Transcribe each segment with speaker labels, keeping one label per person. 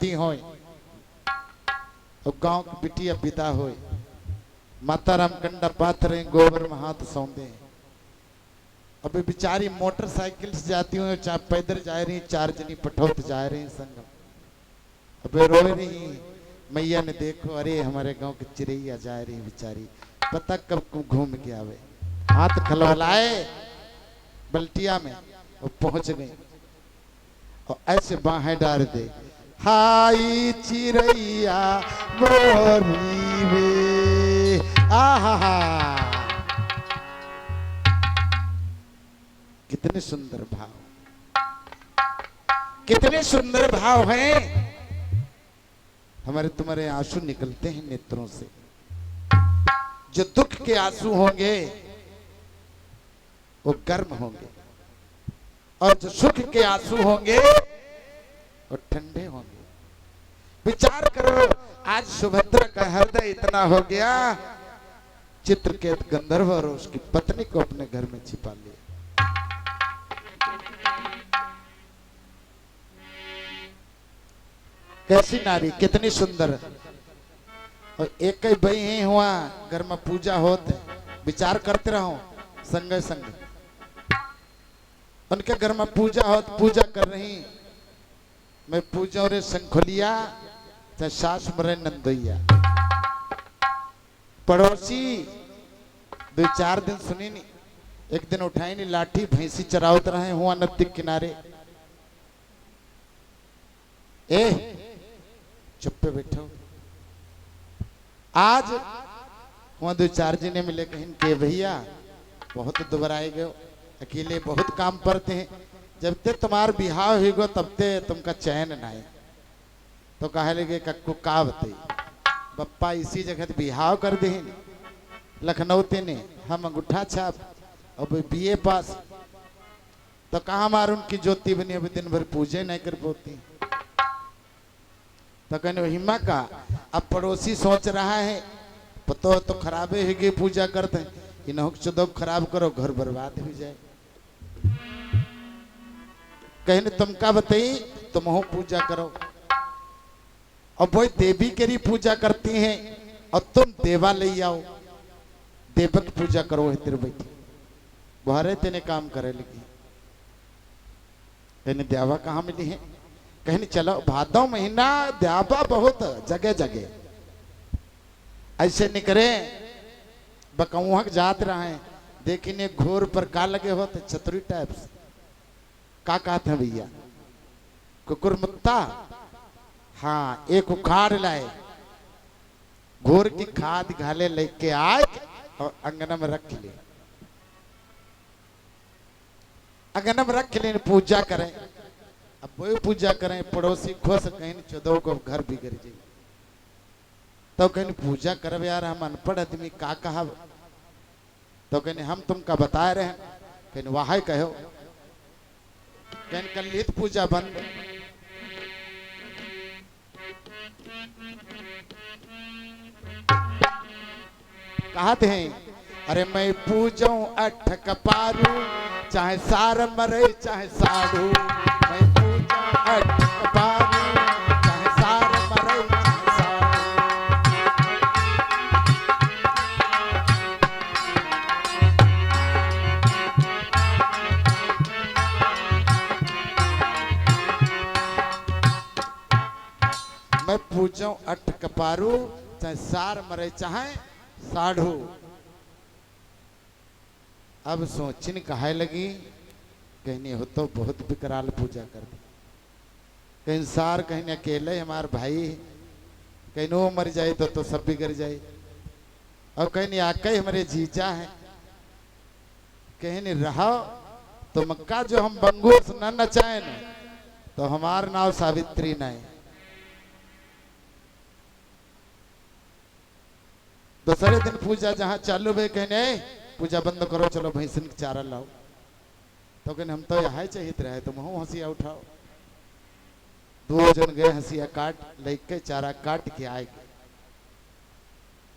Speaker 1: सती होए और गांव की बिटिया विदा होए, माता राम कंडा पाथरे गोबर में हाथ सौंदे। अबे बेचारी मोटरसाइकिल से जाती हुई चाहे पैदल जा रही, चार जनी पठौत जा रही संगम। अबे रो रही, मैया ने देखो अरे हमारे गांव की चिड़ैया जा रही बेचारी, पता कब घूम के आवे। हाथ खलवलाए बल्टिया में और पहुंच गई और ऐसे बाहें डाल दे, हाई चिड़ैया मोरी वे, आहा कितने सुंदर भाव, कितने सुंदर भाव हैं। हमारे तुम्हारे आंसू निकलते हैं नेत्रों से। जो दुख के आंसू होंगे वो गर्म होंगे और जो सुख के आंसू होंगे वो ठंडे होंगे। विचार करो, आज सुभद्रा का हृदय इतना हो गया, चित्रकेत गंधर्व और उसकी पत्नी को अपने घर में छिपा लिया। कैसी नारी, कितनी सुंदर। और एक ही भाई ही हुआ घर में पूजा होते, विचार करते रहो संगे संग। उनके घर में पूजा होत, पूजा कर रही, मैं पूजा रे शंखोलिया चाहे सास मरे नंदोइया। पड़ोसी दो चार दिन सुनी नहीं, एक दिन उठाई नहीं लाठी, भैंसी चरावत रहे हुआ नदी किनारे। ए चुप पे बैठो। आज वहां दो चार जने मिले, कहीं के भैया बहुत दुबराए गए, अकेले बहुत काम करते हैं, जब ते तुम्हार बिहाव ही गो तब ते तुमका चैन ना है। तो कहे लगे कक्कू का बताई बप्पा इसी जगह बिहाव कर दे लखनऊ तेने, हम अंगूठा छाप अब बीए पास, तो कहाँ मार उनकी ज्योति बनी, अभी दिन भर पूजे नहीं कर पाती। तो कहने हिम्मा का, अब पड़ोसी सोच रहा है पतो तो खराबे है पूजा करते हैं, इन्हों चुदो खराब करो घर बर्बाद हो जाए। कहने तुम का बताई, तुम हो पूजा करो। और वो देवी के पूजा करती हैं और तुम देवा ले आओ, देवक पूजा करो है तेरे बैठी बाहरे तेने काम करे लगी। कहने देवा कहाँ मिली है, कहने चलो भादव महीना देवा बहुत जगह जगह ऐसे निकले, बकौहक जात रहे, देखने घोर पर का लगे होते चतुरी टाइप से। का कहते हैं भैया, कुकुर मुत्ता, हाँ एक उखाड़ लाए, घोर की खाद घाले लेके आए और अंगना में रख ले, अंगना में रख ले, पूजा करें। अब वो पूजा करें, पड़ोसी खुश, कहीं चौदह को घर बिगड़ जाए। तो कहीं पूजा कर यार, हम अनपढ़ आदमी का कहा। तो कहने हम तुमका बता रहे हैं, कहने वाह कहो, कहने कल पूजा बंद। कहा थे, अरे मैं पूजाऊं अठ कपारू, चाहे सार मरे चाहे साधु, मैं पूजाऊं अठ कपारू, चाहे सार मरे चाहे साधु। मैं पूजाऊं अठ कपारू, चाहे सार मरे चाहे साढ़ू। अब सोचिन कहे लगी, कहनी हो तो बहुत विकराल पूजा कर दी। कहीं सार कहीं अकेले हमार भाई, कहीं वो मर जाए तो सब बिगड़ जाए, और कहीं आके हमारे जीजा है, कहीं रहो तो मक्का जो हम बंगूस न नचाए न, तो हमार नाव सावित्री नहीं। दूसरे दिन पूजा जहाँ चालू भे, कहने पूजा बंद करो, चलो भैंसन चारा लाओ। तो कहने हम तो यहाँ चाहिए रहे, तुम हो हंसिया उठाओ। दो जन गए हंसिया काट लेके चारा काट के आए।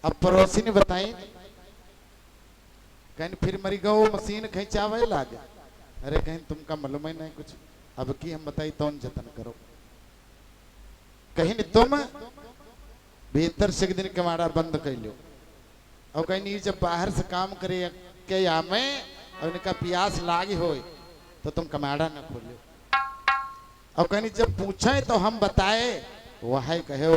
Speaker 1: अब पड़ोसी ने बताई, कहने फिर मरी गो मशीन खींचावे लागे। अरे कहीं तुमका मालूम ही नहीं कुछ, अब की हम बताई तो जतन करो। कहीं तुम भीतर से एक दिन कमाड़ा बंद कर लो और कहीं जब बाहर से काम करे के या मैं और इनका प्यास लागी हो तो तुम कमाड़ा न खोलो और कहीं जब पूछे तो हम बताए वह कहो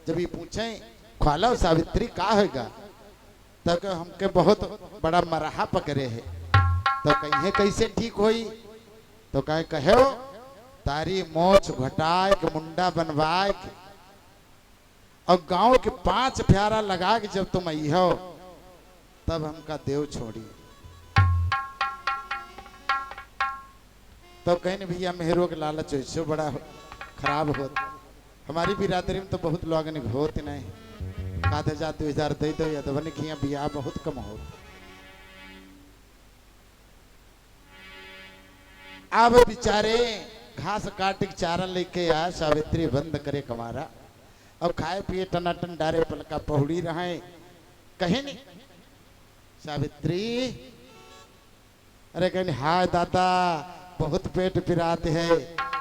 Speaker 1: जब ये पूछे खाला सावित्री का होगा तब तो हमके बहुत बड़ा मरहा पकड़े है तो कहीं कैसे ठीक होई तो कहे कहो तारी मोच घटाए के मुंडा बनवाए के और गांव के 5 प्यारा लगा के जब तुम आई हो तब हमका देव छोड़ी तो कहीं भैया मेहरों के लालच ऐसे बड़ा खराब हो हमारी बिरादरी में तो बहुत लोग होते नहीं कहते जाते 2000 दे दो या तो बने कि बियाह बहुत कम हो अब बेचारे घास काट के चारा लेके आ सावित्री बंद करे कमारा अब खाए पिए टनाटन डारे पलका पहुड़ी रहे कहीं नहीं सावित्री अरे कहीं हाय दादा बहुत पेट पिराते हैं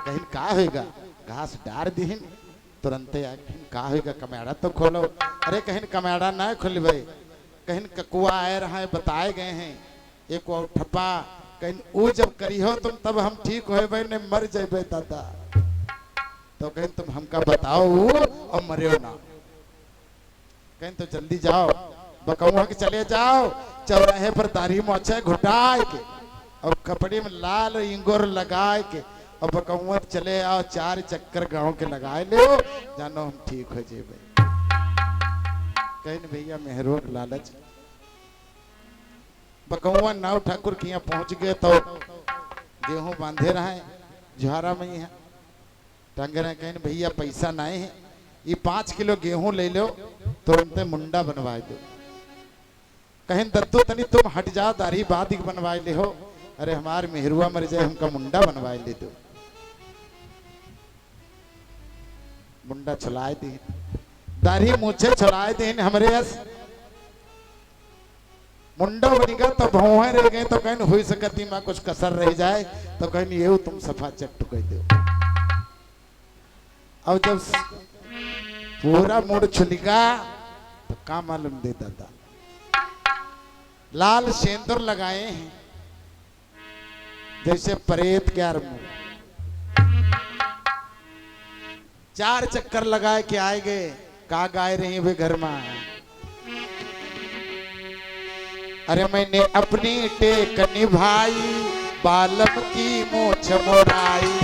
Speaker 1: कहीं का होगा घास डार दीन तुरंत का होगा कमेड़ा तो खोलो अरे कहीं कमेड़ा ना खोल भाई कहीं ककुआ आए रहे बताए गए हैं एक और ठप्पा कहीं वो जब करी हो तुम तब हम ठीक हो भाई ने मर जाए दादा तो कहीं तुम हमका बताओ और मरे ना कहीं तो जल्दी जाओ बकौआ के चले जाओ चौराहे पर दाढ़ी मोछे घुटाए के और कपड़े में लाल इंगोर लगाए के और बकौआ चले आओ 4 चक्कर गांव के लगाए ले जानो हम ठीक हो जेबे कहीं भैया मेहरों लालच बकौआ नाव ठाकुर के यहाँ पहुंच गए तो गेहूं बांधे रहे झारा में ही है टंग रहे कहीं भैया पैसा नहीं है ये 5 किलो गेहूं ले लो तुरंत मुंडा बनवा दो कहीं दद्दू तनी तुम हट जाओ दाढ़ी बाद ही बनवाए ले हो अरे हमारे मेहरुआ मर जाए हमका मुंडा बनवाए ले दो मुंडा छुलाए दी दाढ़ी मूछे छुलाए दी हमारे मुंडा बनेगा तो भौहे रह गए तो कहीं हुई सकती माँ कुछ कसर रह जाए तो कहीं ये तुम सफा चट्टू कह दो अब जब पूरा मुड़ छुलिका तो का मालूम दे दादा लाल सेंदूर लगाए हैं जैसे परेत के आर मुंह 4 चक्कर लगाए के आए गए का गाय रही वे घर में अरे मैंने अपनी टेक निभाई बालम की मोछ मोराई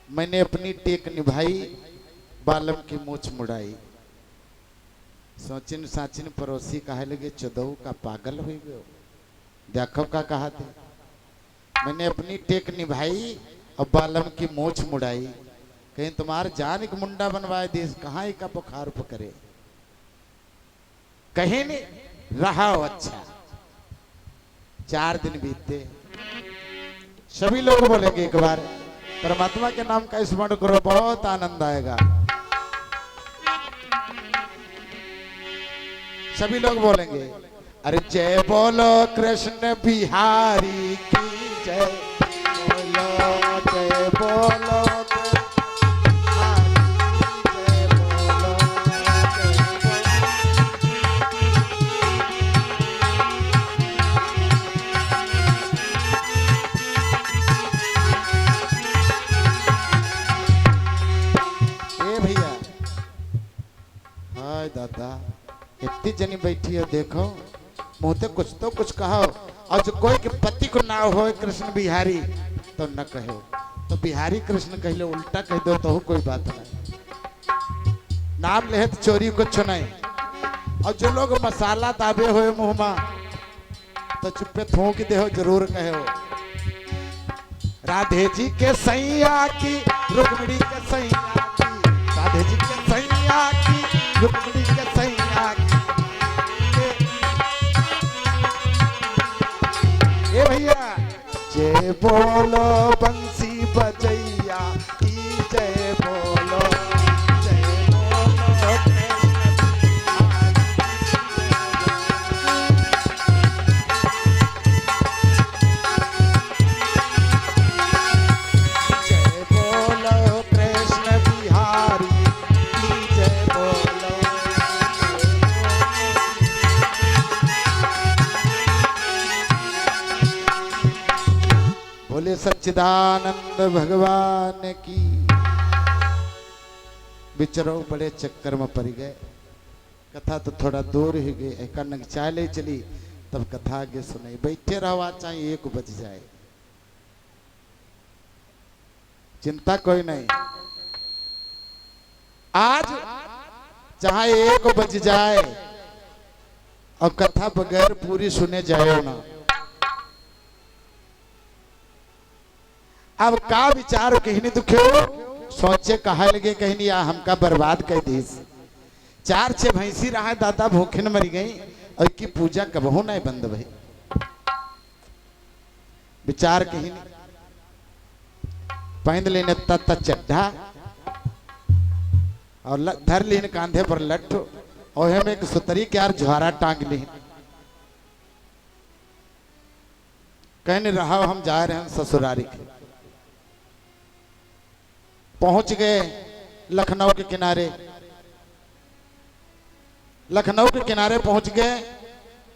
Speaker 1: मैंने अपनी टेक निभाई बालम की मूछ मुड़ाई सोचिन साचिन पड़ोसी कहे लगे चौदह का पागल हो गयो देखो का कहा थे मैंने अपनी टेक निभाई और बालम की मूछ मुड़ाई कहीं तुम्हारे जान के मुंडा बनवाए देश कहाँ का बुखार पकड़े कहीं नहीं रहा हो अच्छा 4 दिन बीतते सभी लोग बोलेंगे एक बार परमात्मा के नाम का स्मरण करो बहुत आनंद आएगा सभी लोग बोलेंगे अरे जय बोलो कृष्ण बिहारी की जय बोलो जय बोलो दादा इतनी जनी बैठी है देखो मुँह कुछ तो कुछ कहो और जो कोई के पति को ना हो कृष्ण बिहारी तो न कहो तो बिहारी कृष्ण कह लो उल्टा कह दो तो कोई बात नहीं नाम ले तो चोरी कुछ नहीं और जो लोग मसाला दाबे हुए मुँह में तो चुप्पे थूक दे हो जरूर कहो राधे जी के सैया की रुक्मिणी के सैया की राधे जी के सैया की रुक्मिणी के सैया ए भैया जय बोलो बंसी बजैया की जय बोलो कृष्ण बोले सच्चिदानंद भगवान की। बिचरो बड़े चक्कर में पड़ गए। कथा तो थोड़ा दूर ही गई, एक चाय ले चली, तब कथा आगे सुनाई। बैठे रहो चाहे 1 बज जाए, चिंता कोई नहीं। आज चाहे 1 बज जाए और कथा बगैर पूरी सुने जाए ना। अब का विचार कहीं दुखियो सोचे कहा लगे कहीं नहीं, आ हमका बर्बाद कर दी। 4-6 भैंसी रहा दादा भूखे न मरी गई और की पूजा कबहू नहीं बंद भाई। विचार कहीं नहीं। पहन लेने तत्ता चड्ढा और धर लीन कांधे पर लट्ठ और हम एक सुतरी के यार झुआरा टांग ली। कहने रहा हम जा रहे हैं ससुरारी के। पहुंच गए लखनऊ के किनारे। लखनऊ के किनारे पहुंच गए।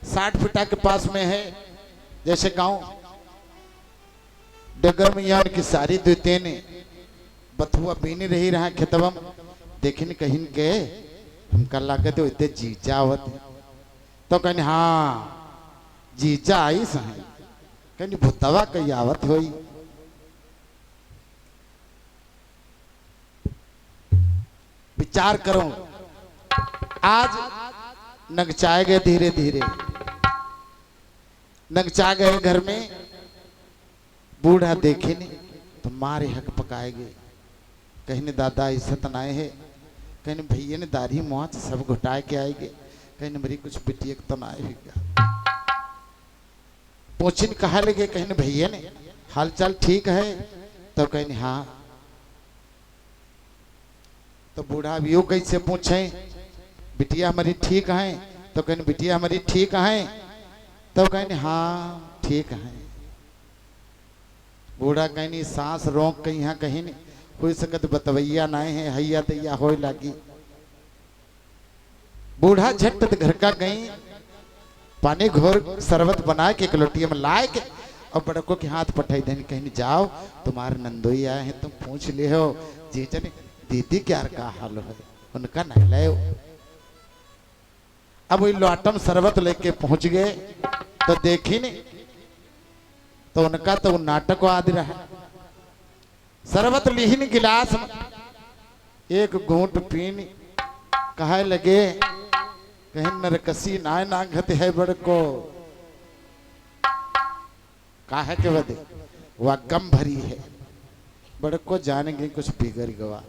Speaker 1: 60 फीटा के पास में है जैसे गांव। डगर मैया की सारी द्वितीय ने बथुआ बीनी रही रहा खेतवम। देखिन कहीं के हमका लागत होते जीजा आवत। तो कहने हाँ जीजा आई सही। कहनी भुतवा कई आवत होई। विचार करो आज नगचाए गए धीरे धीरे। नगचा गए घर में। बूढ़ा देखे नहीं तो मारे हक पकाए गए। कहने दादा इज्जत नाए है। कहने भैया ने दाढ़ी मुँह सब घुटाए के आएगे। कहने मेरी कुछ बेटी एक तो नाए होगा। पोछिन कहा लगे। कहने भैया ने हाल चाल ठीक है। तो कहने हाँ। तो बूढ़ा भी कैसे पूछे बिटिया हमारी ठीक है। तो कहने बिटिया हमारी ठीक है। तो कहने हाँ ठीक है। बूढ़ा कहनी सांस रोक कहीं यहाँ कहीं नहीं हो सकत बतवैया नाए है हैया दैया हो लागी। बूढ़ा झट घर का गई। पानी घोर शरबत बना के एक लोटिया में लाए के और बड़कों के हाथ पठाई देने। कहनी जाओ तुम्हारे नंदोई आए हैं तुम पूछ ले हो जीजा ने दीदी क्या का हाल है उनका नहलाए। अब वही लोटम शरबत लेके पहुंच गए तो देखी नहीं तो उनका तो नाटक आदि रहा। शरबत लीहिन गिलास में एक घूंट पीनी कहा लगे। कहीं नरकसी नाय नांगत है बड़को काहे के बदे वह गम भरी है। बड़को जानेंगे कुछ बिगड़ गवा।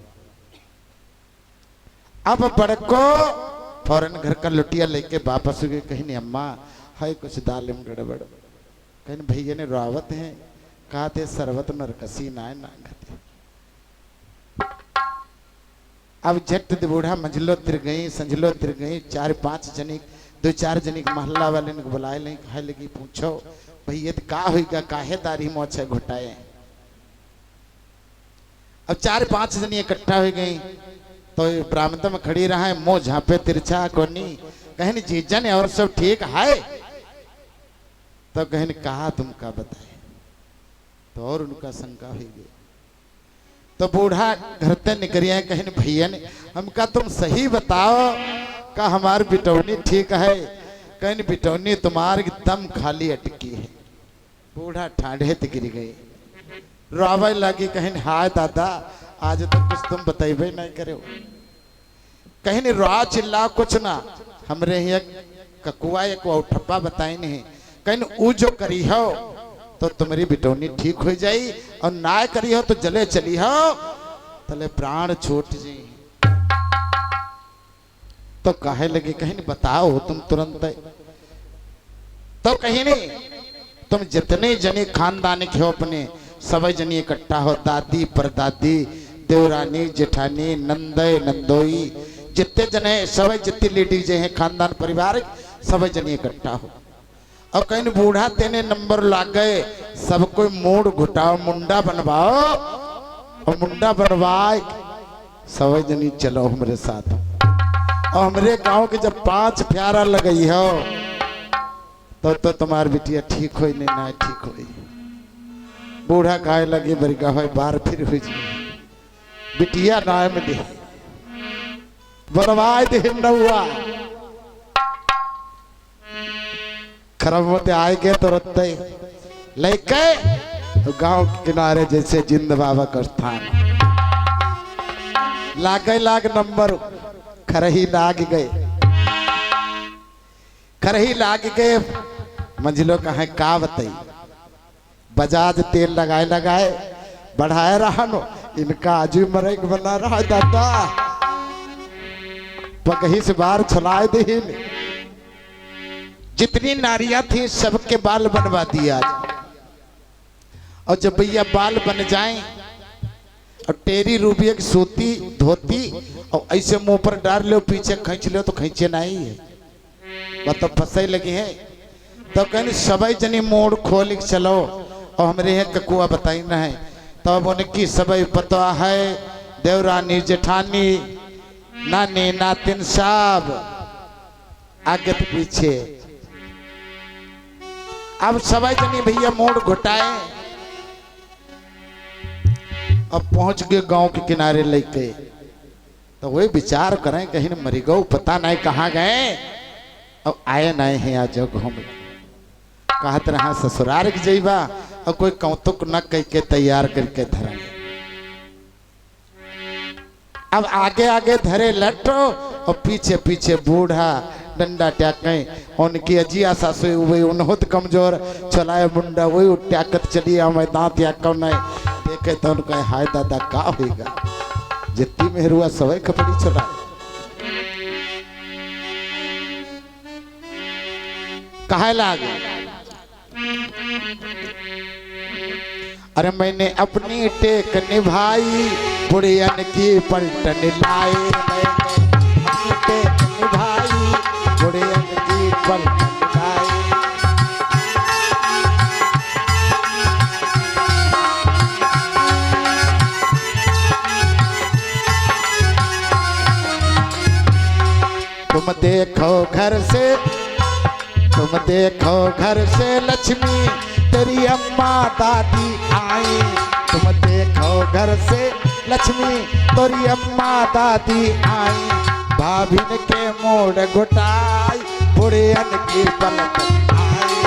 Speaker 1: अब बड़को फौरन घर का लुटिया लेके वापस गए। कहीं नहीं अम्मा है कुछ दाल में गड़बड़। कहीं भैया ने रावत है कहा थे सरवत नरकसी नाय नांगत। अब झट बूढ़ा मंझलो तिर गई संझलो तिर गई। 4-5 जनी 2-4 जनी महल्ला वाले ने बुलाए नहीं कहा लगी पूछो भैया का होगा काहे दाढ़ी मोछ घुटाए। अब 4-5 जनी इकट्ठा हो गई तो ब्राह्मण में खड़ी रहा है मुंह झापे तिरछा कोनी। कहनी जीजा ने और सब ठीक है। तो कहने कहा तुम का बताए तो और उनका शंका हो गई। तो बूढ़ा घर ते निकरिया कहने भैया ने हमका तुम सही बताओ का हमारी बिटौनी ठीक है। कहने बिटौनी तुम्हारी दम खाली अटकी है। बूढ़ा ठाढ़े ते गिर गई रोवे लगी। कहने हाय दादा आज तो कुछ तुम बताइबे नहीं करे। कहने रो चिल्ला कुछ ना हमरे यहाँ ककुआ एक ठप्पा बताए नहीं। कहने ऊ जो करी हो तो तुम्हारी बिटौनी ठीक हो जाई और ना करी हो तो जले चली हो तले प्राण छूट जाई। तो कहे लगे कहीं बताओ तुम तुरंत। तो कहीं नहीं तुम जितने जने खानदान के हो अपने सब जने इकट्ठा हो। दादी परदादी देवरानी जेठानी नंदय नंदोई जितने जने सब जितनी लेडीज हैं खानदान परिवार सब जने इकट्ठा हो। और कहीं बूढ़ा तेने नंबर लाग गए। सब कोई मूड घुटाओ मुंडा बनवाओ और मुंडा बनवाए सब जनी चलो हमारे साथ। और हमारे गांव के जब 5 प्यारा लगई हो तो तुम्हारी बिटिया ठीक हो नहीं ना ठीक हो। बूढ़ा खाए लगे बरिका हो बार फिर हुई बिटिया नाम दे बनवाए दे नौआ खरब होते आए गए तुरंत लेके गांव के किनारे जैसे जिंद बाबा का स्थान लाग नंबर खरही लाग गए मंजिलों का है का बताई बजाज तेल लगाए बढ़ाए रहा नो इनका आजू मरे बना रहा दादा पगही से बाहर छुलाए दे जितनी नारियां थी सबके बाल बनवा दिया और जब भैया बाल बन जाएं और टेरी रूबिया की सूती धोती और ऐसे मुंह पर डाल लो पीछे खींच लो तो खींचे नहीं है मतलब फंसे लगी है तो कहने सबई जनी मोड़ खोल के चलो और हमरे है ककुआ बताई ना है तब तो उनकी सबई पता है देवरानी जेठानी नानी नातिन साहब आगे तो पीछे अब सबई जनी भैया मोड़ घुटाए अब पहुंच गए गांव के किनारे लेके तो वही विचार करें कहीं न मरी गौ पता नहीं कहाँ गए अब आए नहीं हैं आज घूम कहत रहा ससुराल के जइबा और कोई कौतुक न कह के तैयार करके धरेंगे अब आगे धरे लट्टो और पीछे बूढ़ा डंडा ट्याके उनकी अजिया सासु वही उन्होंने कमजोर चलाए मुंडा वही ट्याकत चलिए मैं दांत या कौन नहीं देखे तो उनका हाय दादा का होगा जितनी मेहरुआ सवै कपड़ी चला कहा लागे अरे मैंने अपनी टेक निभाई बुढ़ियन की पलटन लाई मैंने अपनी टेक निभाई बुढ़ियन की पलटन लाई तुम देखो घर से लक्ष्मी तेरी अम्मा दादी आई तुम देखो घर से लक्ष्मी तेरी अम्मा दादी आई भाभिन के मोड़ घुटाई बुढ़ियन की पलट आई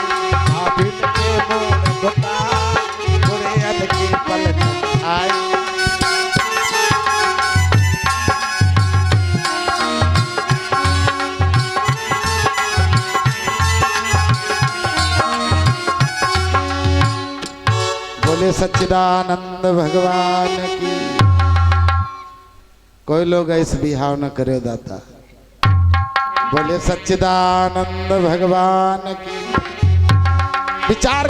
Speaker 1: भाभिन के मोड़ घुटाई बुढ़ियन की पलट आई बोले सच्चिदानंद भगवान की कोई लोग ऐसे बिहाव न करे दाता बोले सच्चिदानंद भगवान की विचार